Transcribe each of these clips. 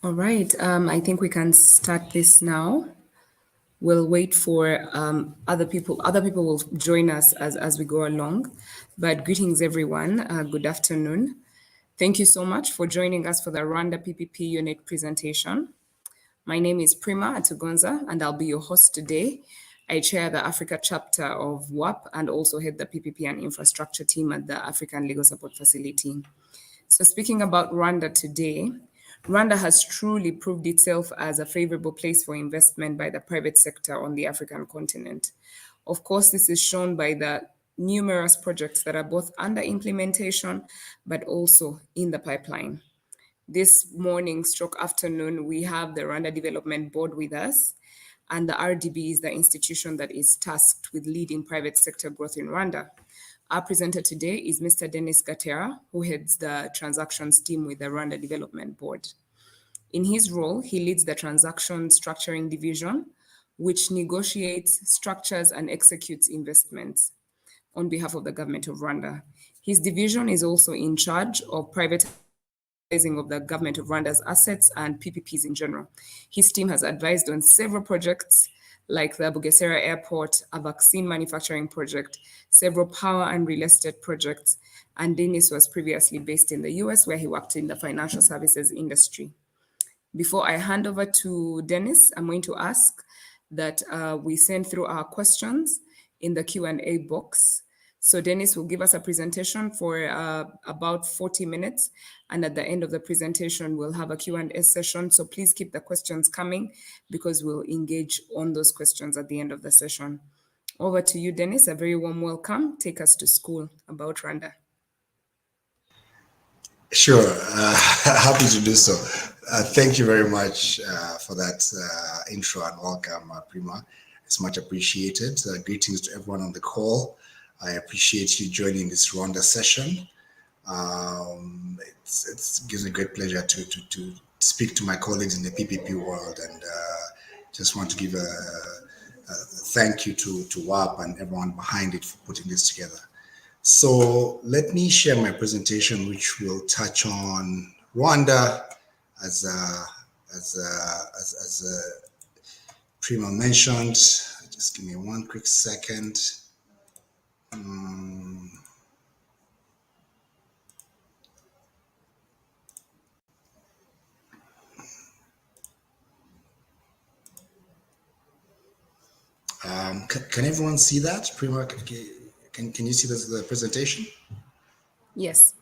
All right. I think we can start this now. We'll wait for other people. Other people will join us as we go along. But greetings, everyone. Good afternoon. Thank you so much for joining us for the Rwanda PPP unit presentation. My name is Prima Atugonza, and I'll be your host today. I chair the Africa chapter of WAPP and also head the PPP and infrastructure team at the African Legal Support Facility. So, speaking about Rwanda today, Rwanda has truly proved itself as a favorable place for investment by the private sector on the African continent. Of course, this is shown by the numerous projects that are both under implementation but also in the pipeline. This morning, stroke afternoon, we have the Rwanda Development Board with us, and the RDB is the institution that is tasked with leading private sector growth in Rwanda. Our presenter today is Mr. Dennis Gatera, who heads the transactions team with the Rwanda Development Board. In his role, he leads the transaction structuring division, which negotiates, structures, and executes investments on behalf of the government of Rwanda. His division is also in charge of privatizing of the government of Rwanda's assets and PPPs in general. His team has advised on several projects like the Bugesera Airport, a vaccine manufacturing project, several power and real estate projects, and Dennis was previously based in the US where he worked in the financial services industry. Before I hand over to Dennis, I'm going to ask that we send through our questions in the Q&A box. So Dennis will give us a presentation for about 40 minutes. And at the end of the presentation, we'll have a Q&A session. So please keep the questions coming because we'll engage on those questions at the end of the session. Over to you, Dennis. A very warm welcome. Take us to school about Rwanda. Sure, happy to do so. Thank you very much for that intro and welcome, Prima. It's much appreciated. Greetings to everyone on the call. I appreciate you joining this Rwanda session. It gives me great pleasure to speak to my colleagues in the PPP world, and just want to give a thank you to WAPP and everyone behind it for putting this together. So let me share my presentation, which will touch on Rwanda, as Prima mentioned. Just give me one quick second. Can everyone see that? Prima, can you see the presentation? Yes.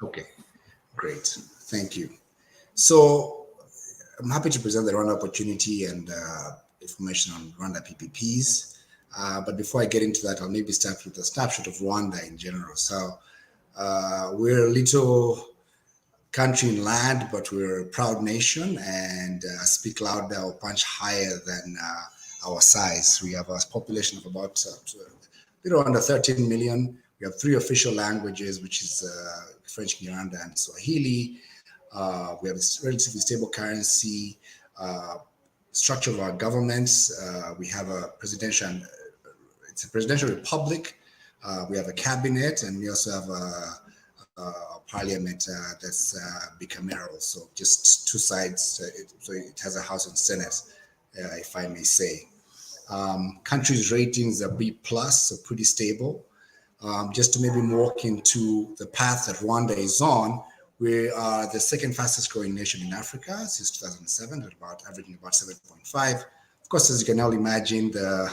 Okay, great. Thank you. So I'm happy to present the Rwanda opportunity and information on Rwanda PPPs. But before I get into that, I'll maybe start with a snapshot of Rwanda in general. So we're a little country in land, but we're a proud nation, and speak louder or punch higher than our size. We have a population of about a little under 13 million. We have 3 official languages, which is French, Kinyarwanda, and Swahili. We have a relatively stable currency, structure of our governments. We have a presidential, it's a presidential republic. We have a cabinet, and we also have a parliament that's bicameral, so just 2 sides. So it has a House and Senate, if I may say. Countries' ratings are B+, so pretty stable. Just to maybe walk into the path that Rwanda is on, we are the second fastest growing nation in Africa since 2007, at averaging about 7.5. Of course, as you can all imagine, the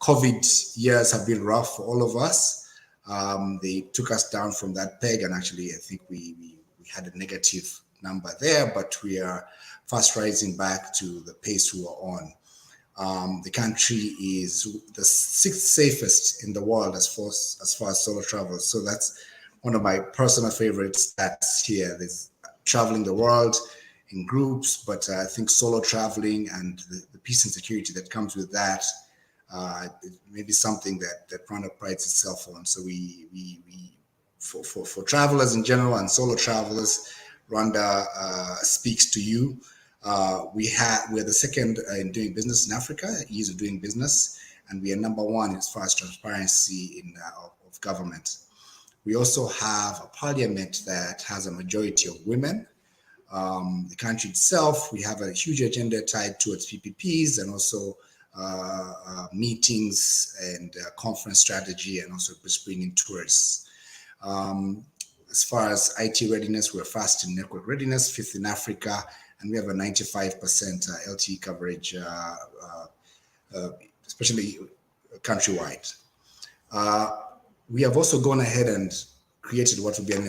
COVID years have been rough for all of us. They took us down from that peg, and actually, I think we had a negative number there, but we are fast rising back to the pace we were on. The country is the 6th safest in the world as far as solo travel. So that's one of my personal favorite stats here. There's traveling the world in groups, but I think solo traveling and the peace and security that comes with that, it may be something that Rwanda prides itself on. So for travelers in general and solo travelers, Rwanda speaks to you. We're the second in doing business in Africa, ease of doing business, and we are number 1 as far as transparency of government. We also have a parliament that has a majority of women. the country itself. We have a huge agenda tied towards PPPs and also meetings and conference strategy, and also bringing tourists. As far as IT readiness, we're fast in network readiness, fifth in Africa, and we have a 95% LTE coverage, especially countrywide. We have also gone ahead and created what would be an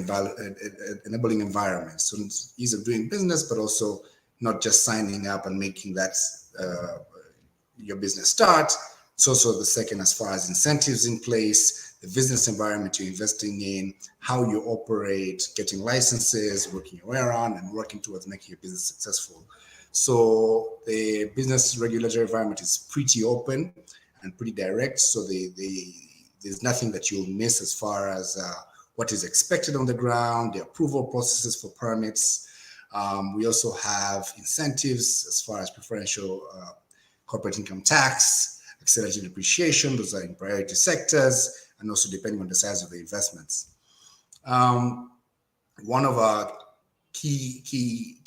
enabling environment. So it's ease of doing business, but also not just signing up and making that your business start. It's also the second as far as incentives in place, the business environment you're investing in, how you operate, getting licenses, working your way around, and working towards making your business successful. So the business regulatory environment is pretty open and pretty direct. So there's nothing that you'll miss as far as what is expected on the ground, the approval processes for permits. We also have incentives as far as preferential corporate income tax, accelerated depreciation. Those are in priority sectors, and also depending on the size of the investments. One of our key,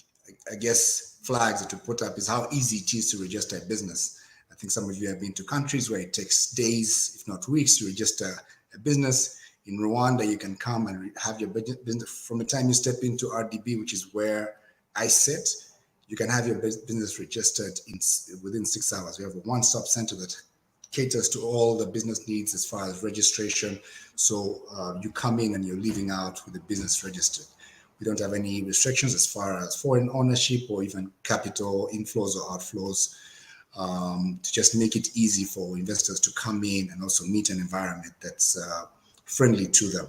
I guess, flags that we put up is how easy it is to register a business. I think some of you have been to countries where it takes days, if not weeks, to register a business. In Rwanda, you can come and have your business from the time you step into RDB, which is where I sit. You can have your business registered within 6 hours. We have a one-stop center that caters to all the business needs as far as registration. So you come in and you're leaving out with the business registered. We don't have any restrictions as far as foreign ownership or even capital inflows or outflows, to just make it easy for investors to come in and also meet an environment that's friendly to them.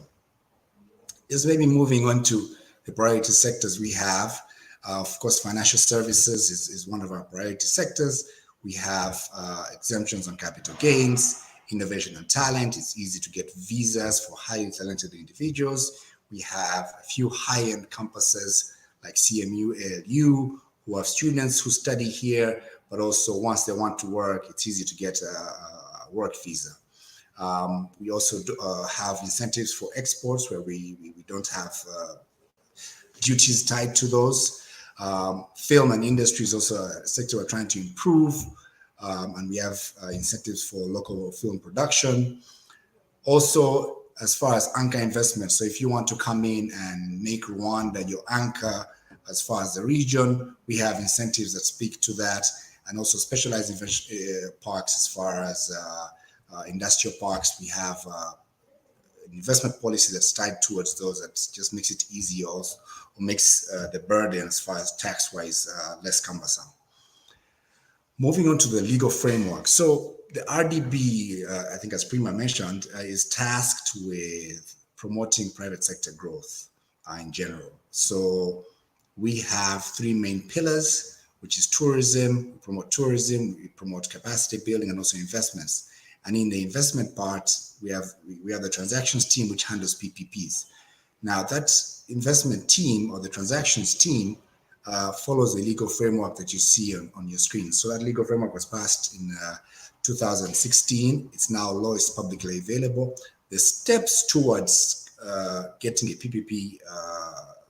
Just maybe moving on to the priority sectors we have. Of course, financial services is one of our priority sectors. We have exemptions on capital gains, innovation and talent. It's easy to get visas for highly talented individuals. We have a few high-end campuses like CMU, ALU, who have students who study here, but also once they want to work, it's easy to get a work visa. We also have incentives for exports where we don't have duties tied to those. Film and industry is also a sector we're trying to improve, and we have incentives for local film production. Also, as far as anchor investments, so if you want to come in and make Rwanda your anchor as far as the region, we have incentives that speak to that, and also specialized parks as far as industrial parks. We have an investment policy that's tied towards those that just makes it easier, also, or makes the burden as far as tax-wise less cumbersome. Moving on to the legal framework. So the RDB, I think as Prima mentioned, is tasked with promoting private sector growth in general. So we have three main pillars, which is tourism. We promote capacity building and also investments. And in the investment part, we have the transactions team, which handles PPPs. Now that investment team or the transactions team follows the legal framework that you see on your screen. So that legal framework was passed in 2016. It's now law is publicly available. The steps towards getting a PPP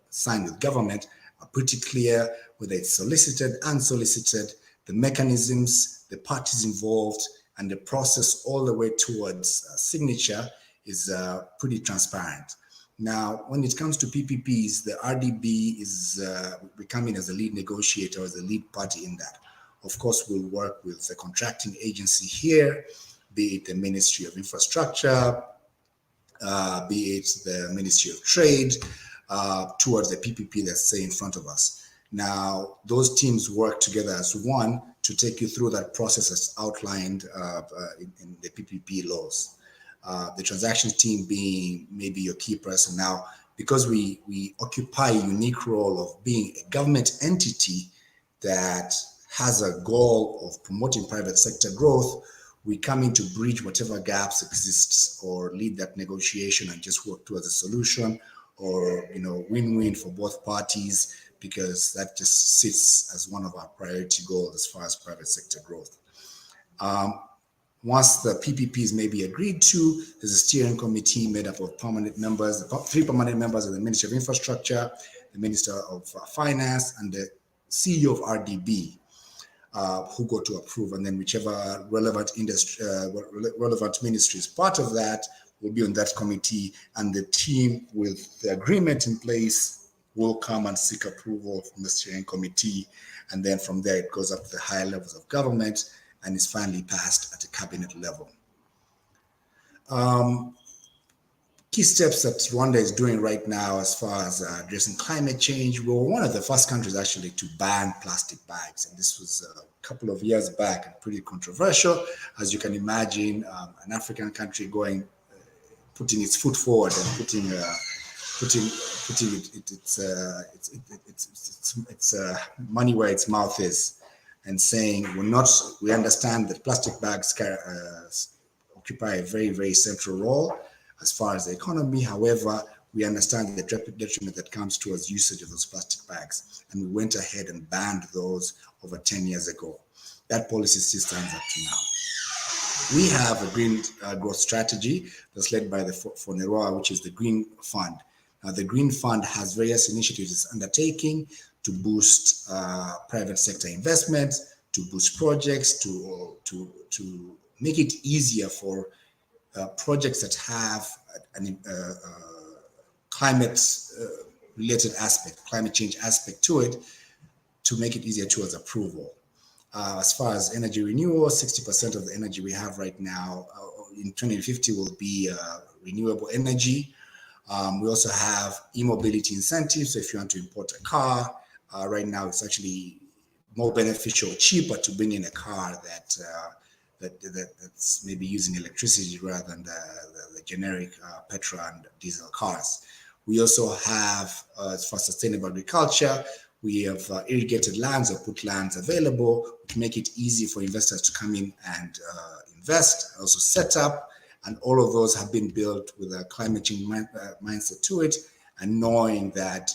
signed with government are pretty clear, whether it's solicited, unsolicited, the mechanisms, the parties involved, and the process all the way towards signature is pretty transparent. Now, when it comes to PPPs, the RDB is becoming as a lead negotiator, as a lead party in that. Of course, we'll work with the contracting agency here, be it the Ministry of Infrastructure, be it the Ministry of Trade, towards the PPP that's, say, in front of us. Now, those teams work together as one to take you through that process as outlined in the PPP laws. The transactions team being maybe your key person. Now, because we occupy a unique role of being a government entity that has a goal of promoting private sector growth, we come in to bridge whatever gaps exists or lead that negotiation and just work towards a solution or, win-win for both parties, because that just sits as one of our priority goals as far as private sector growth. Once the PPPs may be agreed to, there's a steering committee made up of permanent members, three permanent members of the Ministry of Infrastructure, the Minister of Finance, and the CEO of RDB, who go to approve, and then whichever relevant ministry is part of that will be on that committee, and the team with the agreement in place will come and seek approval from the steering committee, and then from there it goes up to the higher levels of government and is finally passed at a cabinet level. Key steps that Rwanda is doing right now as far as addressing climate change. We were one of the first countries actually to ban plastic bags, and this was a couple of years back and pretty controversial. As you can imagine, an African country putting its foot forward and putting its money where its mouth is, and saying we understand that plastic bags occupy a very, very central role as far as the economy. However, we understand the detriment that comes towards usage of those plastic bags, and we went ahead and banned those over 10 years ago. That policy still stands up to now. We have a green growth strategy that's led by the FONERWA, which is the Green Fund. Now, the Green Fund has various initiatives it's undertaking to boost private sector investment, to boost projects, to make it easier for projects that have a climate-related aspect, climate change aspect to it, to make it easier towards approval. As far as energy renewal, 60% of the energy we have right now in 2050 will be renewable energy. We also have e-mobility incentives. So if you want to import a car, right now it's actually more beneficial, cheaper to bring in a car that's maybe using electricity rather than the generic petrol and diesel cars. We also have, as far as sustainable agriculture, we have irrigated lands or put lands available to make it easy for investors to come in and invest, also set up. And all of those have been built with a climate change mindset to it, and knowing that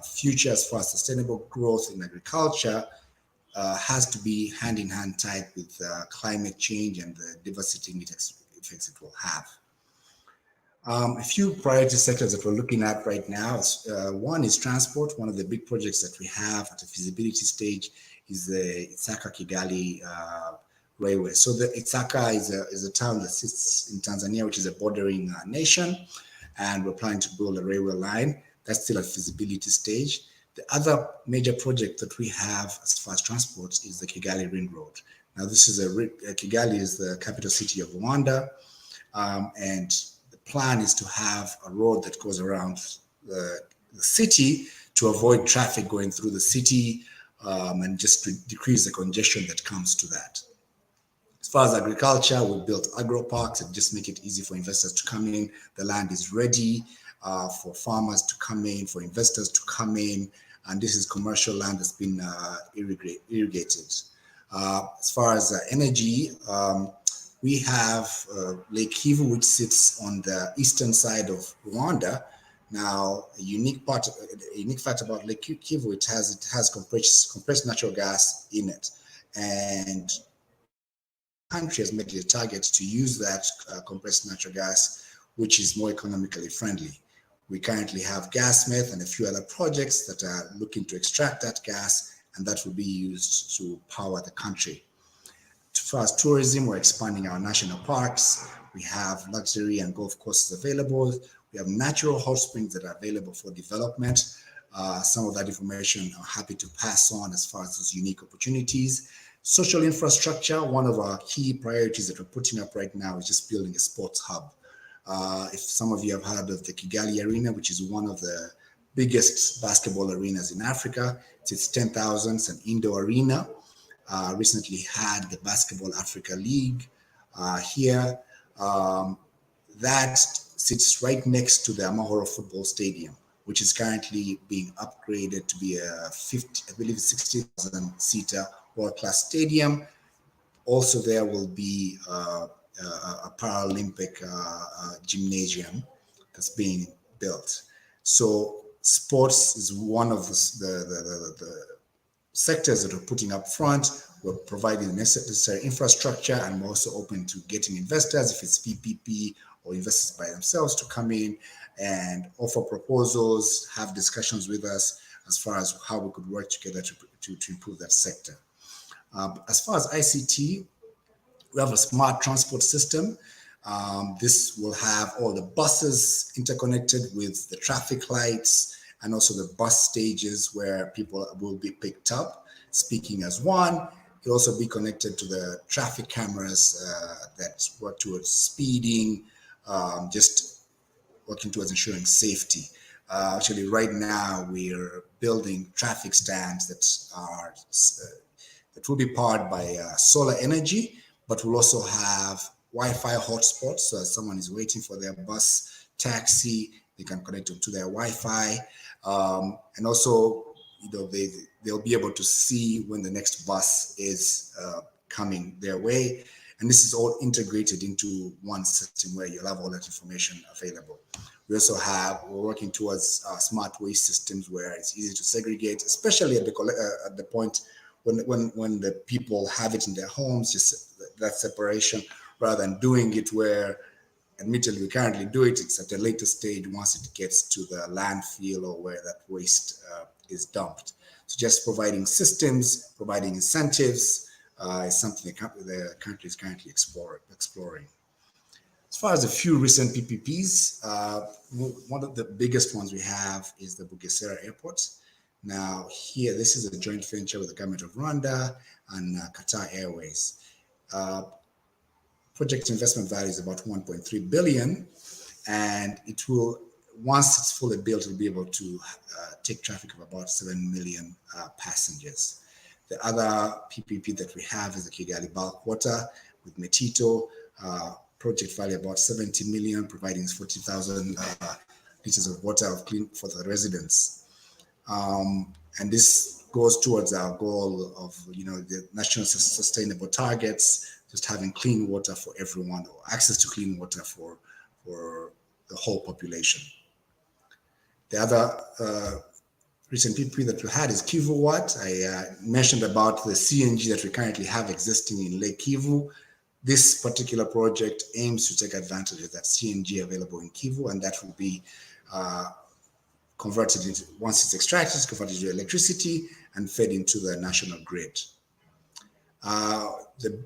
future as far as sustainable growth in agriculture has to be hand-in-hand tied with climate change and the devastating effects it will have. A few priority sectors that we're looking at right now is, one is transport. One of the big projects that we have at the feasibility stage is the Itsaka-Kigali railway. So the Itsaka is a town that sits in Tanzania, which is a bordering nation, and we're planning to build a railway line. That's still at feasibility stage. The other major project that we have as far as transport is the Kigali Ring Road. Now, this is Kigali is the capital city of Rwanda, and the plan is to have a road that goes around the city to avoid traffic going through the city, and just to decrease the congestion that comes to that. As far as agriculture, we built agro parks and just make it easy for investors to come in. The land is ready for farmers to come in, for investors to come in, and this is commercial land that's been irrigated. As far as energy, we have Lake Kivu, which sits on the eastern side of Rwanda. Now, a unique fact about Lake Kivu, it has compressed natural gas in it, and the country has made it a target to use that compressed natural gas, which is more economically friendly. We currently have Gasmith and a few other projects that are looking to extract that gas, and that will be used to power the country. As far as tourism, we're expanding our national parks. We have luxury and golf courses available. We have natural hot springs that are available for development. Some of that information I'm happy to pass on as far as those unique opportunities. Social infrastructure, one of our key priorities that we're putting up right now is just building a sports hub. If some of you have heard of the Kigali Arena, which is one of the biggest basketball arenas in Africa, it's 10,000, it's an indoor arena. Recently had the Basketball Africa League here. That sits right next to the Amahoro Football Stadium, which is currently being upgraded to be a 60,000 seater world-class stadium. Also, there will be a Paralympic gymnasium that's being built. So sports is one of the sectors that we're putting up front. We're providing the necessary infrastructure, and we're also open to getting investors, if it's PPP or investors by themselves, to come in and offer proposals, have discussions with us, as far as how we could work together to improve that sector. As far as ICT, we have a smart transport system. This will have all the buses interconnected with the traffic lights and also the bus stages where people will be picked up, speaking as one. It'll also be connected to the traffic cameras that work towards speeding, just working towards ensuring safety. Actually, right now we're building traffic stands that will be powered by solar energy, but we'll also have Wi-Fi hotspots. So as someone is waiting for their bus, taxi, they can connect to their Wi-Fi, and also, they'll be able to see when the next bus is coming their way. And this is all integrated into one system where you'll have all that information available. We're working towards smart waste systems where it's easy to segregate, especially at the point when the people have it in their homes, just that separation, rather than doing it where, admittedly, we currently do it, it's at a later stage once it gets to the landfill or where that waste is dumped. So just providing systems, providing incentives is something the country is currently exploring. As far as a few recent PPPs, one of the biggest ones we have is the Bugesera Airport. Now here, this is a joint venture with the government of Rwanda and Qatar Airways. Project investment value is about 1.3 billion, and it will, once it's fully built, it'll be able to take traffic of about 7 million passengers. The other PPP that we have is the Kigali Bulk Water with Metito, project value about 70 million, providing 40,000 liters of water of clean for the residents. And this goes towards our goal of, the national sustainable targets, just having clean water for everyone, or access to clean water for the whole population. The other recent PPP that we had is Kivu Watt. I mentioned about the CNG that we currently have existing in Lake Kivu. This particular project aims to take advantage of that CNG available in Kivu, and that will be converted into, once it's extracted, it's converted to electricity and fed into the national grid. The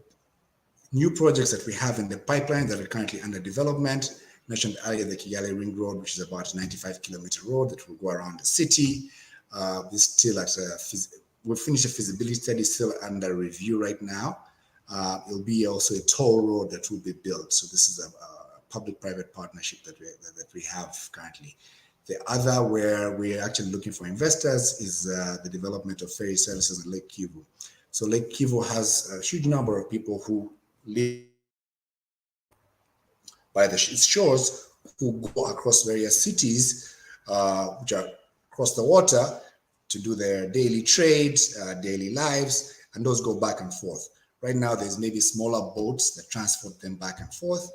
new projects that we have in the pipeline that are currently under development, mentioned earlier, the Kigali Ring Road, which is about a 95-kilometer road that will go around the city. This still we'll finish a feasibility study, still under review right now. It'll be also a toll road that will be built. So this is a public-private partnership that we have currently. The other, where we're actually looking for investors, is the development of ferry services in Lake Kivu. So Lake Kivu has a huge number of people who live by its shores, who go across various cities, which are across the water, to do their daily trades, daily lives, and those go back and forth. Right now, there's maybe smaller boats that transport them back and forth.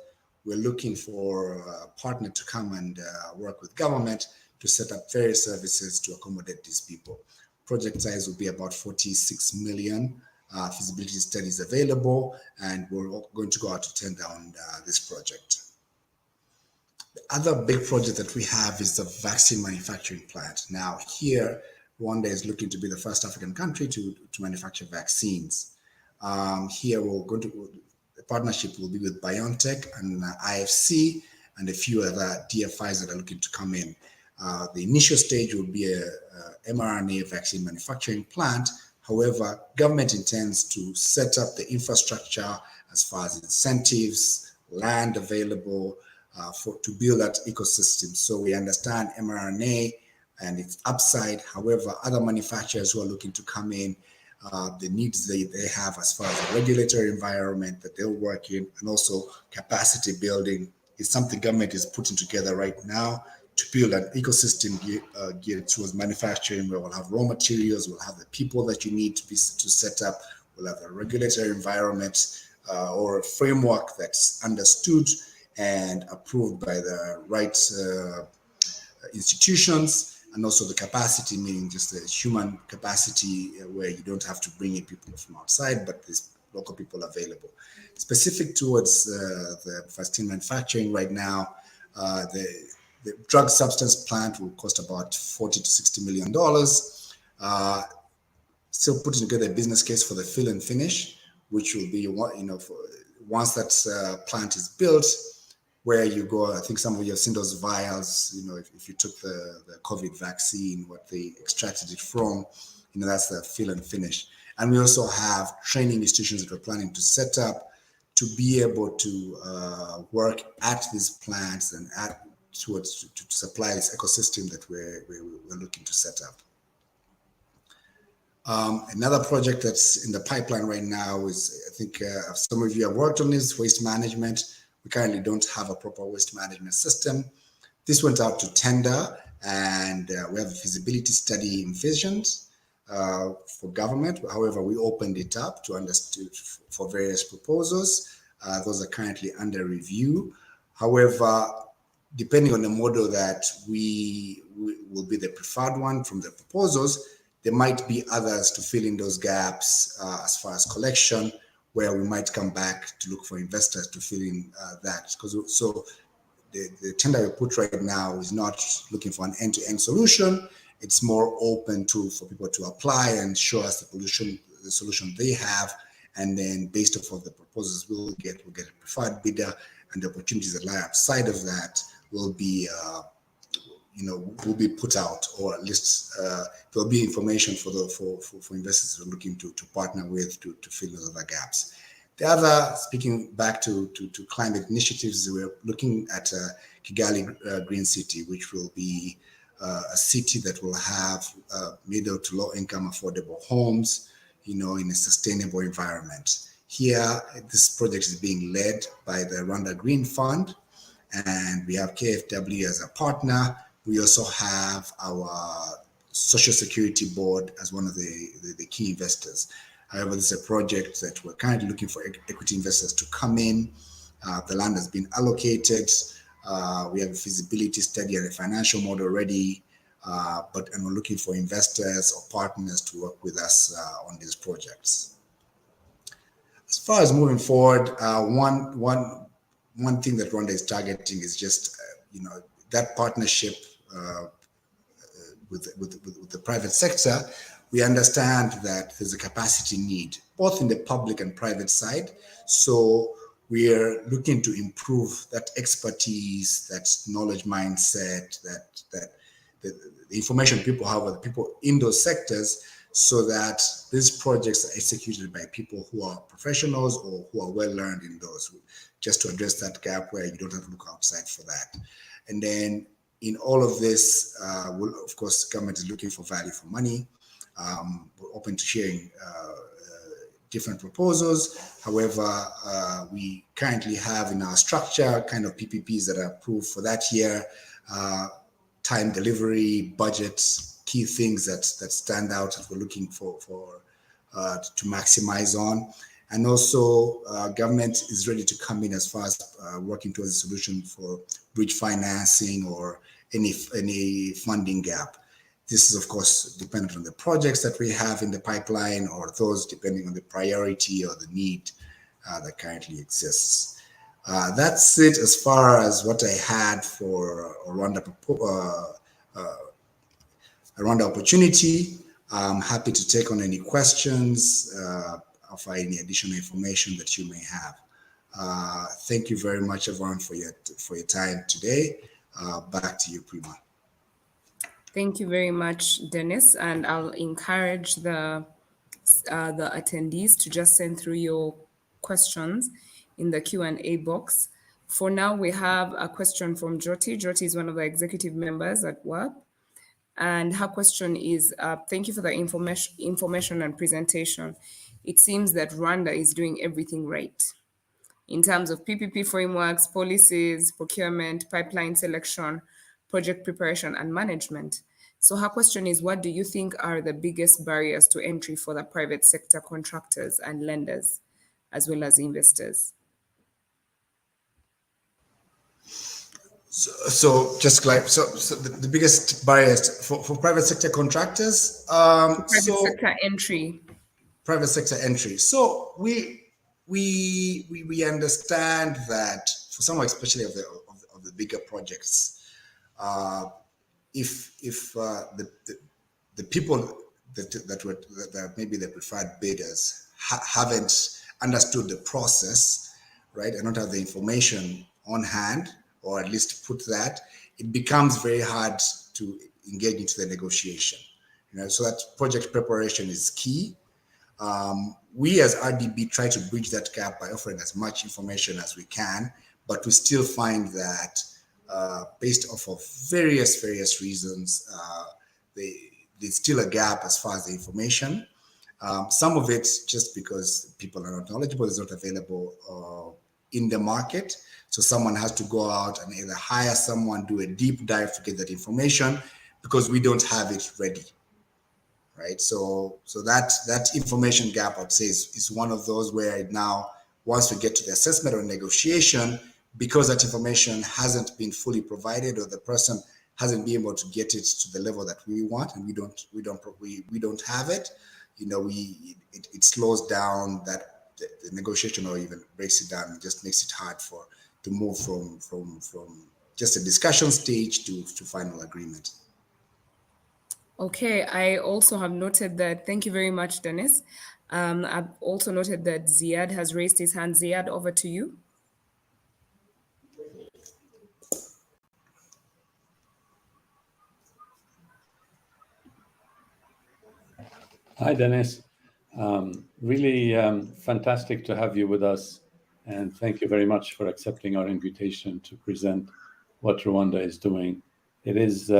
We're looking for a partner to come and work with government to set up ferry services to accommodate these people. Project size will be about 46 million. Feasibility studies available, and we're going to go out to tender on this project. The other big project that we have is the vaccine manufacturing plant. Now here, Rwanda is looking to be the first African country to manufacture vaccines. Here the partnership will be with BioNTech and IFC and a few other DFIs that are looking to come in. The initial stage will be a mRNA vaccine manufacturing plant. However, government intends to set up the infrastructure as far as incentives, land available to build that ecosystem. So we understand mRNA and its upside. However, other manufacturers who are looking to come in, the needs they have as far as the regulatory environment that they'll work in, and also capacity building, is something government is putting together right now to build an ecosystem geared towards manufacturing, where we'll have raw materials, we'll have the people that you need to set up, we'll have a regulatory environment or a framework that's understood and approved by the right institutions, and also the capacity, meaning just the human capacity, where you don't have to bring in people from outside, but there's local people available. Specific towards the vaccine manufacturing right now, the drug substance plant will cost about $40 to $60 million. Still putting together a business case for the fill and finish, which will be, once that plant is built, where you go. I think some of you have seen those vials, if you took the COVID vaccine, what they extracted it from, that's the fill and finish. And we also have training institutions that we're planning to set up to be able to work at these plants and to supply this ecosystem that we're looking to set up. Another project that's in the pipeline right now is, I think some of you have worked on this, waste management. We currently don't have a proper waste management system. This went out to tender, and we have a feasibility study envisioned for government. However, we opened it up for various proposals. Those are currently under review. However, depending on the model that we will be the preferred one from the proposals, there might be others to fill in those gaps as far as collection, where we might come back to look for investors to fill in that. So the tender we put right now is not looking for an end-to-end solution. It's more open for people to apply and show us the solution they have, and then based off of the proposals we'll get a preferred bidder, and the opportunities that lie outside of that will be put out, or at least there'll be information for investors who are looking to partner with to fill those other gaps. The other, speaking back to climate initiatives, we're looking at Kigali Green City, which will be a city that will have middle to low income affordable homes, in a sustainable environment. Here, this project is being led by the Rwanda Green Fund, and we have KfW as a partner. We also have our Social Security Board as one of the key investors. However, this is a project that we're currently looking for equity investors to come in. The land has been allocated. We have a feasibility study and a financial model ready, and we're looking for investors or partners to work with us on these projects. As far as moving forward, one thing that Rwanda is targeting is just that partnership with the private sector. We understand that there's a capacity need both in the public and private side. So we are looking to improve that expertise, that knowledge mindset, that the information people have with people in those sectors, so that these projects are executed by people who are professionals or who are well learned in those, just to address that gap where you don't have to look outside for that. And then in all of this, of course, government is looking for value for money. We're open to sharing different proposals. However, we currently have in our structure kind of PPPs that are approved for that year, time delivery, budgets, key things that stand out that we're looking for to maximize on. And also, government is ready to come in as far as working towards a solution for bridge financing or any funding gap. This is, of course, dependent on the projects that we have in the pipeline, or those depending on the priority or the need that currently exists. That's it as far as what I had for Rwanda opportunity. I'm happy to take on any questions, offer any additional information that you may have. Thank you very much, everyone, for your time today. Back to you, Prima. Thank you very much, Dennis, and I'll encourage the attendees to just send through your questions in the Q&A box. For now, we have a question from Jyoti. Jyoti is one of the executive members at WAPPP, and her question is, thank you for the information and presentation. It seems that Rwanda is doing everything right in terms of PPP frameworks, policies, procurement, pipeline selection, project preparation, and management. So her question is, what do you think are the biggest barriers to entry for the private sector contractors and lenders, as well as investors? So the biggest barriers for private sector contractors, Private sector entry. Private sector entry. So we understand that for some, especially of the bigger projects, if the people that maybe the preferred bidders haven't understood the process, right, and not have the information on hand, or at least put that, it becomes very hard to engage into the negotiation. So that project preparation is key. We as RDB try to bridge that gap by offering as much information as we can, but we still find that based off of various reasons, there's still a gap as far as the information. Some of it just because people are not knowledgeable, it's not available in the market. So someone has to go out and either hire someone, do a deep dive to get that information, because we don't have it ready. Right. So that information gap, I'd say, is one of those where now, once we get to the assessment or negotiation, because that information hasn't been fully provided, or the person hasn't been able to get it to the level that we want, and we don't have it, it slows down that the negotiation, or even breaks it down, and just makes it hard to move from just a discussion stage to final agreement. Okay, I also have noted that, thank you very much, Dennis. I've also noted that Ziad has raised his hand. Ziad, over to you. Hi, Dennis. Really fantastic to have you with us. And thank you very much for accepting our invitation to present what Rwanda is doing. It is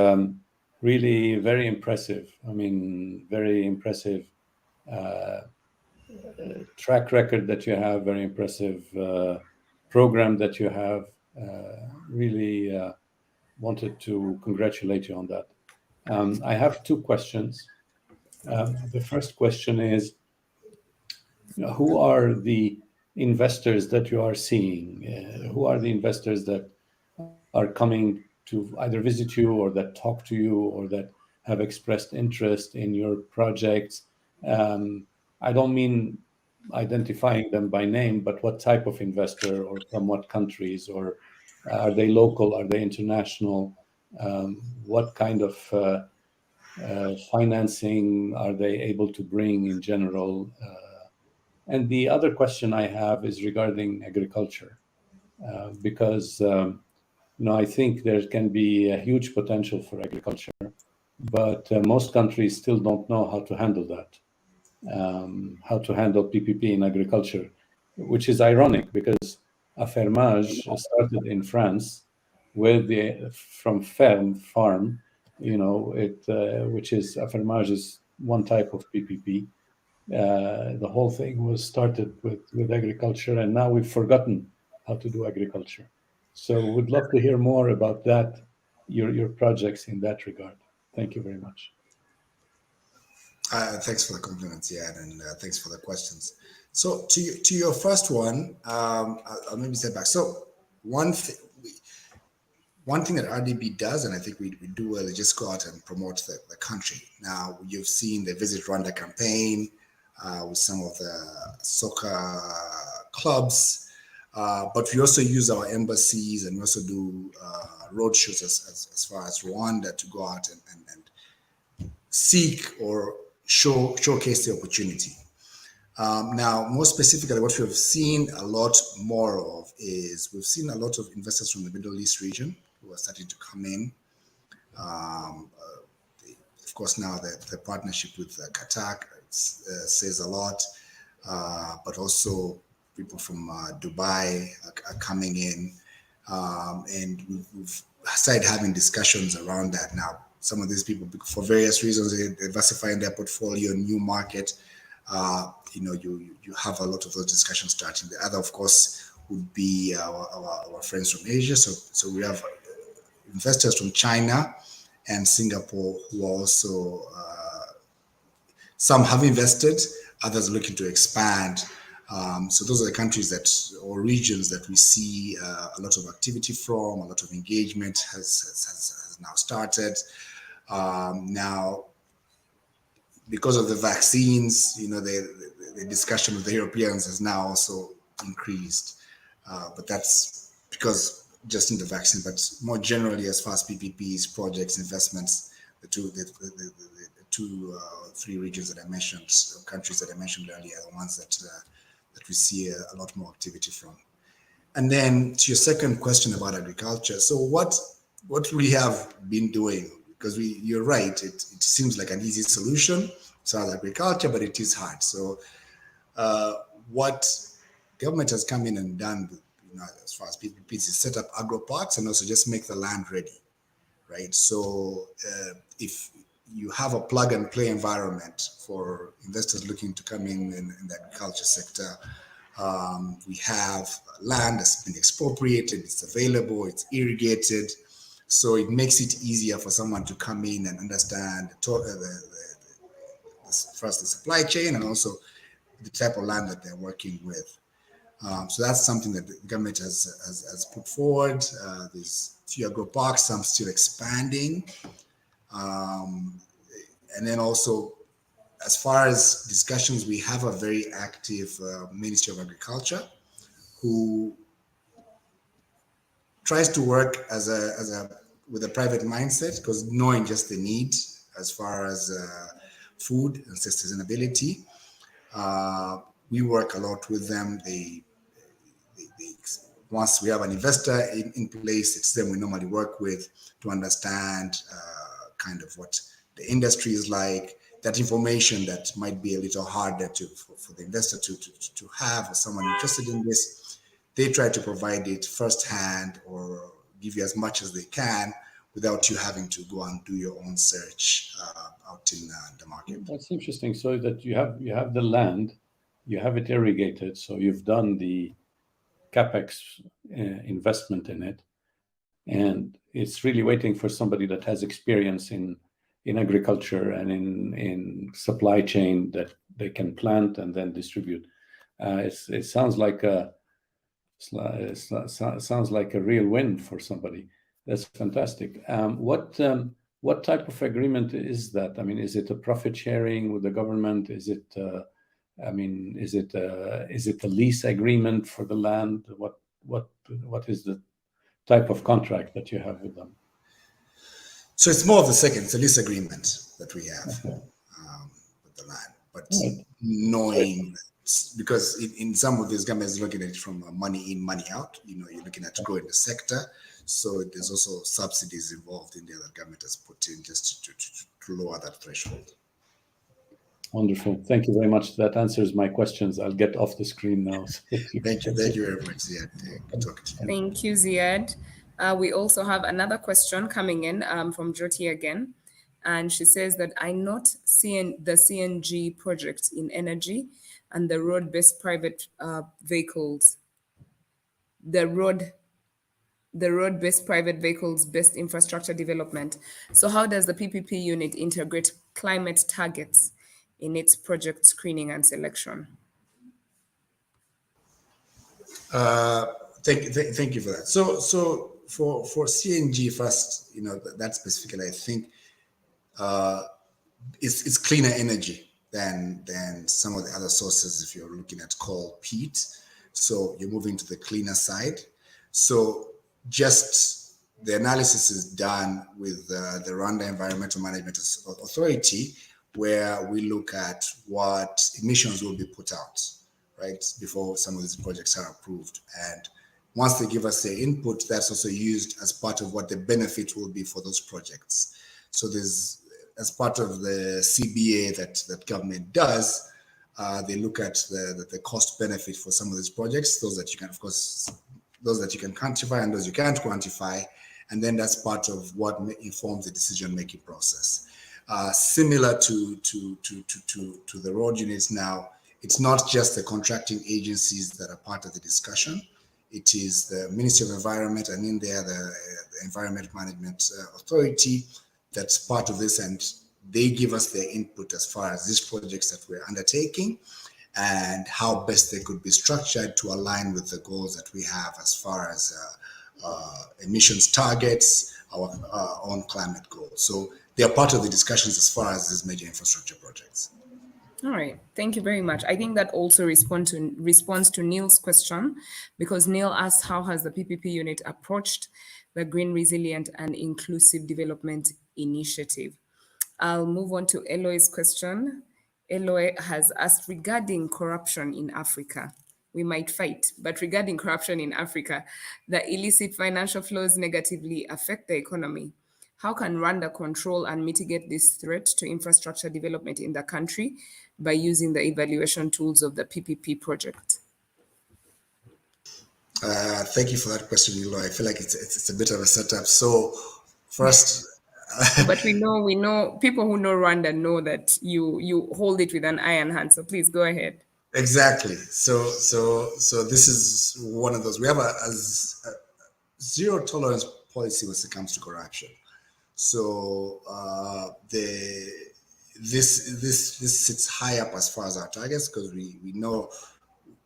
really very impressive. I mean, very impressive track record that you have, very impressive program that you have. Really wanted to congratulate you on that. I have two questions. The first question is, who are the investors that you are seeing? Who are the investors that are coming to either visit you, or that talk to you, or that have expressed interest in your projects? I don't mean identifying them by name, but what type of investor, or from what countries, or are they local, are they international? What kind of financing are they able to bring in general? And the other question I have is regarding agriculture, because I think there can be a huge potential for agriculture, but most countries still don't know how to handle that, how to handle PPP in agriculture, which is ironic because Affermage started in France with from farm, which is Affermage is one type of PPP. The whole thing was started with agriculture, and now we've forgotten how to do agriculture. So would love to hear more about that, your projects in that regard. Thank you very much. Thanks for the compliments, Ziad, and thanks for the questions. So to your first one, I'll maybe step back. So one thing that RDB does, and I think we do well, is just go out and promote the country. Now, you've seen the Visit Rwanda campaign with some of the soccer clubs, but we also use our embassies, and we also do road shows as far as Rwanda, to go out and seek or showcase the opportunity. Now, more specifically, what we've seen a lot more of is we've seen a lot of investors from the Middle East region who are starting to come in. Of course, now the partnership with Qatar says a lot, but also people from Dubai are coming in, and we've started having discussions around that now. Some of these people, for various reasons, they're diversifying their portfolio, new market. You have a lot of those discussions starting. The other, of course, would be our friends from Asia. So we have investors from China and Singapore who are also, some have invested, others looking to expand. So those are the countries or regions that we see a lot of activity from, a lot of engagement has now started. Now, because of the vaccines, the discussion with the Europeans has now also increased. But that's because just in the vaccine, but more generally as far as PPPs, projects, investments, the two, three regions that I mentioned, countries that I mentioned earlier, are the ones that we see a lot more activity from. And then to your second question about agriculture, so what we have been doing, because you're right, it seems like an easy solution to agriculture, but it is hard. So what government has come in and done, as far as PPPs, is set up agro parks and also just make the land ready, right? So if you have a plug and play environment for investors looking to come in the agriculture sector, we have land that's been expropriated, it's available, it's irrigated. So it makes it easier for someone to come in and understand first the supply chain and also the type of land that they're working with. So that's something that the government has put forward. There's few agro parks, some still expanding. And then also, as far as discussions, we have a very active Ministry of Agriculture who tries to work with a private mindset, because knowing just the need as far as food and sustainability. We work a lot with them. They once we have an investor in place, it's them we normally work with to understand kind of what the industry is like, that information that might be a little harder for the investor to have, or someone interested in this. They try to provide it firsthand or give you as much as they can without you having to go and do your own search out in the market. That's interesting. So that you have the land, you have it irrigated, so you've done the capex investment in it, and it's really waiting for somebody that has experience in agriculture and in supply chain that they can plant and then distribute. It sounds like a real win for somebody. That's fantastic. What type of agreement is that? I mean, is it a profit sharing with the government? Is it is it a lease agreement for the land? What is the type of contract that you have with them? So it's more of the second. It's a lease agreement that we have with the land, but knowing, because in some of these governments looking at it from money in, money out. You're looking at growing the sector, so there's also subsidies involved in there that government has put in just to lower that threshold. Wonderful. Thank you very much. That answers my questions. I'll get off the screen now. Thank you very much, Ziad. Good talking to you. Thank you, Ziad. We also have another question coming in from Jyoti again. And she says that I note the CNG project in energy and the road-based private vehicles, the road-based private vehicles-based infrastructure development. So how does the PPP unit integrate climate targets in its project screening and selection? Thank you for that. So for CNG first, that specifically, I think it's cleaner energy than some of the other sources. If you're looking at coal, peat, so you're moving to the cleaner side. So just the analysis is done with the Rwanda Environmental Management Authority, where we look at what emissions will be put out, right, before some of these projects are approved. And once they give us their input, that's also used as part of what the benefit will be for those projects. So there's, as part of the CBA that government does, they look at the cost benefit for some of these projects, those that you can, of course, those that you can quantify and those you can't quantify. And then that's part of what informs the decision-making process. Similar to the road units now, it's not just the contracting agencies that are part of the discussion. It is the Ministry of Environment, and in there, the Environment Management Authority that's part of this, and they give us their input as far as these projects that we're undertaking and how best they could be structured to align with the goals that we have as far as emissions targets, our own climate goals. So they are part of the discussions as far as these major infrastructure projects. All right, thank you very much. I think that also responds to Neil's question, because Neil asked, how has the PPP unit approached the Green Resilient and Inclusive Development Initiative? I'll move on to Eloy's question. Eloy has asked, regarding corruption in Africa, we might fight, but regarding corruption in Africa, the illicit financial flows negatively affect the economy. How can Rwanda control and mitigate this threat to infrastructure development in the country by using the evaluation tools of the PPP project? Thank you for that question, Eloy. I feel like it's a bit of a setup. So first, But we know people who know Rwanda know that you hold it with an iron hand. So please go ahead. exactly. So this is one of those. We have a zero tolerance policy when it comes to corruption. So this sits high up as far as our targets, because we know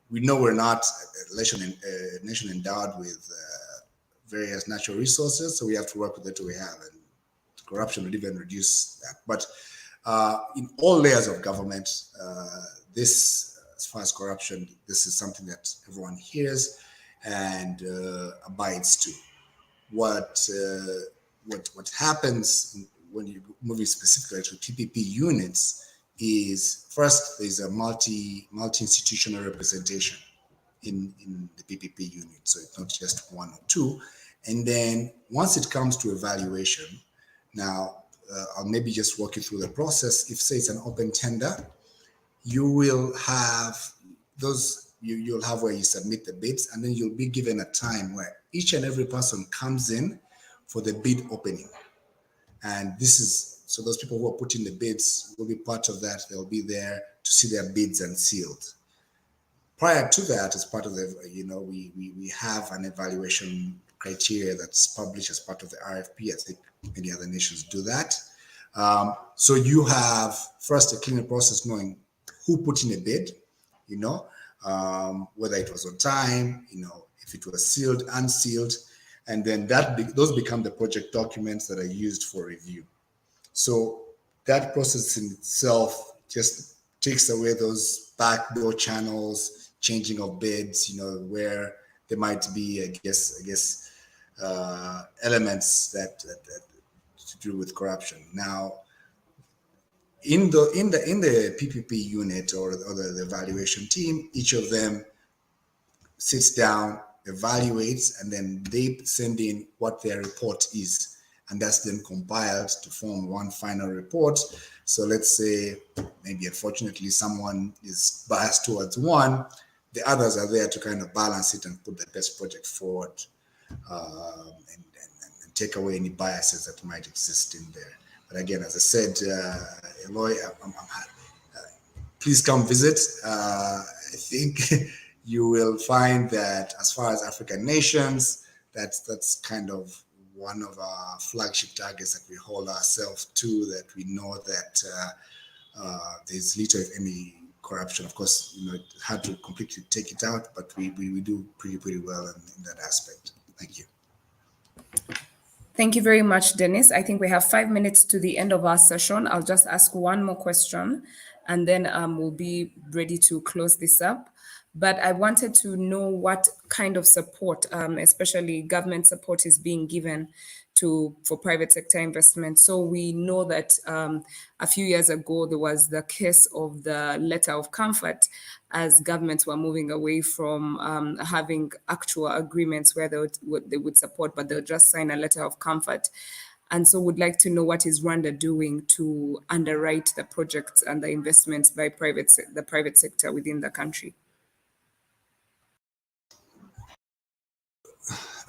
we're not a nation endowed with various natural resources, so we have to work with what we have, and corruption would even reduce that. But in all layers of government, this, as far as corruption, this is something that everyone hears and abides to. What happens when you move specifically to PPP units is, first, there's a multi-institutional representation in the PPP unit, so it's not just one or two. And then once it comes to evaluation, now I'll maybe just walk you through the process. If, say, it's an open tender, you will have those, you'll have where you submit the bids, and then you'll be given a time where each and every person comes in for the bid opening. And this is, so those people who are putting the bids will be part of that. They'll be there to see their bids unsealed. Prior to that, as part of the, we have an evaluation criteria that's published as part of the RFP. I think many other nations do that. So you have first a cleaner process, knowing who put in a bid, whether it was on time, if it was sealed, unsealed, and then those become the project documents that are used for review. So that process in itself just takes away those backdoor channels, changing of bids, where there might be, I guess, elements that to do with corruption. Now, in the PPP unit or the evaluation team, each of them sits down, evaluates, and then they send in what their report is, and that's then compiled to form one final report. So let's say maybe unfortunately someone is biased towards one, the others are there to kind of balance it and put the best project forward, and take away any biases that might exist in there. But again, as I said, Eloy, please come visit. I think you will find that as far as African nations, that's kind of one of our flagship targets that we hold ourselves to, that we know that there's little, if any, corruption. Of course, it's hard to completely take it out, but we do pretty well in that aspect. Thank you. Thank you very much, Dennis. I think we have 5 minutes to the end of our session. I'll just ask one more question, and then we'll be ready to close this up. But I wanted to know what kind of support, especially government support, is being given for private sector investment. So we know that a few years ago, there was the case of the letter of comfort, as governments were moving away from having actual agreements where they would support, but they'll just sign a letter of comfort. And so would like to know, what is Rwanda doing to underwrite the projects and the investments by the private sector within the country?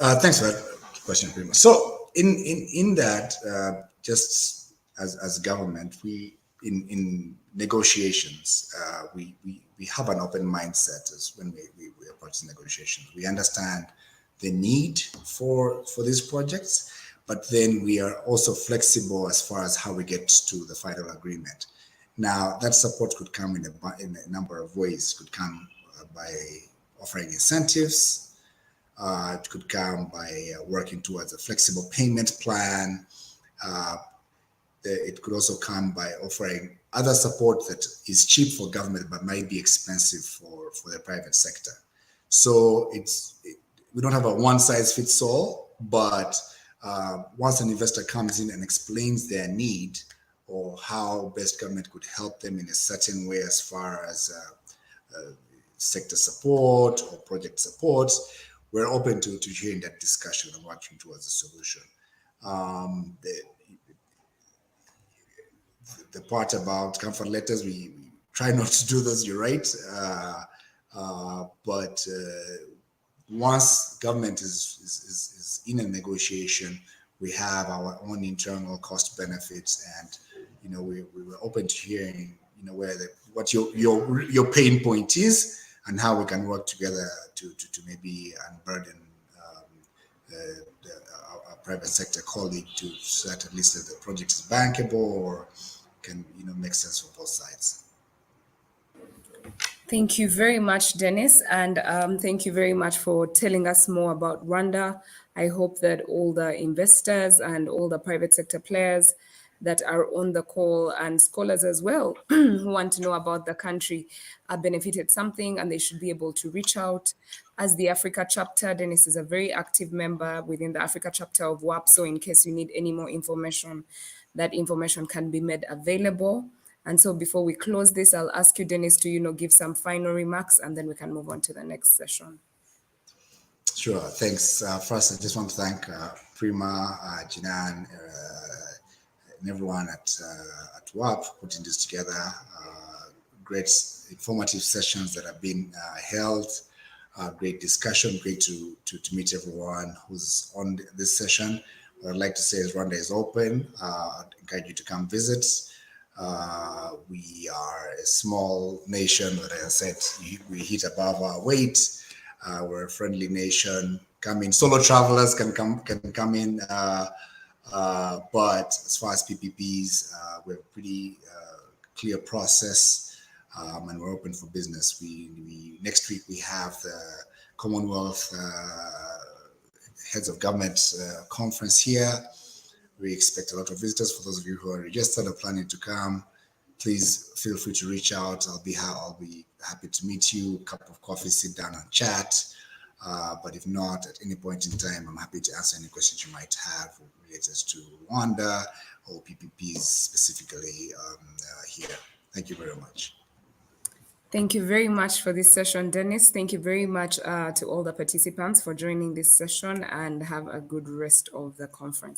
Thanks for that question, Prima. So in that, just as government, we in negotiations, we have an open mindset as when we approach negotiations. We understand the need for these projects, but then we are also flexible as far as how we get to the final agreement. Now, that support could come in a number of ways. It could come by offering incentives. It could come by working towards a flexible payment plan. it could also come by offering other support that is cheap for government but might be expensive for the private sector. So we don't have a one size fits all, but once an investor comes in and explains their need or how best government could help them in a certain way as far as sector support or project support, we're open to hearing that discussion and working towards a solution. The part about comfort letters, we try not to do those, you're right. But once government is in a negotiation, we have our own internal cost benefits, and we were open to hearing what your pain point is and how we can work together to maybe unburden our private sector colleague so that at least the project is bankable or can make sense for both sides. Thank you very much, Dennis, and thank you very much for telling us more about Rwanda. I hope that all the investors and all the private sector players that are on the call and scholars as well who want to know about the country are benefited something, and they should be able to reach out. As the Africa chapter, Dennis is a very active member within the Africa chapter of WAPPP, so in case you need any more information, that information can be made available. And so before we close this, I'll ask you, Dennis, to give some final remarks, and then we can move on to the next session. Sure. Thanks. First, I just want to thank Prima, Jinan, and everyone at WAPPP putting this together. Great informative sessions that have been held. Great discussion. Great to meet everyone who's on this session. What I'd like to say is Rwanda is open. I'd encourage you to come visit. We are a small nation, but as I said, we hit above our weight. We're a friendly nation. Come in. Solo travelers can come in. But as far as PPPs, we have a pretty clear process, and we're open for business. Next week we have the Commonwealth Heads of Government conference here. We expect a lot of visitors. For those of you who are registered or planning to come, please feel free to reach out. I'll be happy to meet you, cup of coffee, sit down and chat. But if not, at any point in time, I'm happy to answer any questions you might have related to Rwanda or PPPs specifically here. Thank you very much. Thank you very much for this session, Dennis. Thank you very much to all the participants for joining this session, and have a good rest of the conference.